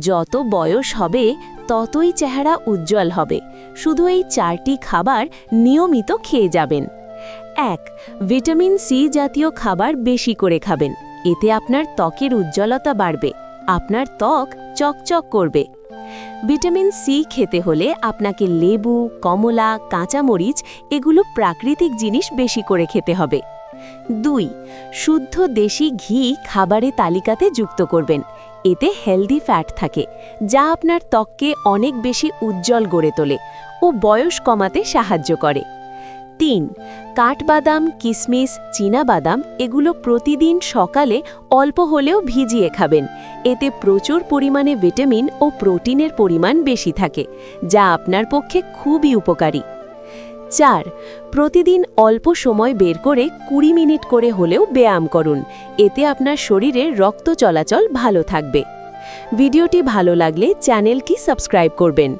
যত বয়স হবে ততই চেহারা উজ্জ্বল হবে। শুধু এই 4টি খাবার নিয়মিত খেয়ে যাবেন। 1. ভিটামিন সি জাতীয় খাবার বেশি করে খাবেন। এতে আপনার ত্বকের উজ্জ্বলতা বাড়বে, আপনার ত্বক চকচক করবে। ভিটামিন সি খেতে হলে আপনাকে লেবু, কমলা, কাঁচামরিচ এগুলো প্রাকৃতিক জিনিস বেশি করে খেতে হবে। 2. শুদ্ধ দেশি ঘি খাবারে তালিকাতে যুক্ত করবেন। এতে হেলদি ফ্যাট থাকে, যা আপনার ত্বককে অনেক বেশি উজ্জ্বল করে তোলে ও বয়স কমাতে সাহায্য করে। 3. কাঠবাদাম, কিশমিশ, চীনাবাদাম এগুলো প্রতিদিন সকালে অল্প হলেও ভিজিয়ে খাবেন। এতে প্রচুর পরিমাণে ভিটামিন ও প্রোটিনের পরিমাণ বেশি থাকে, যা আপনার পক্ষে খুবই উপকারী। 4. প্রতিদিন অল্প সময় বের করে 20 মিনিট করে হলেও ব্যায়াম করুন। এতে আপনার শরীরে রক্ত চলাচল ভালো থাকবে। ভিডিওটি ভালো লাগলে চ্যানেলটি সাবস্ক্রাইব করবেন।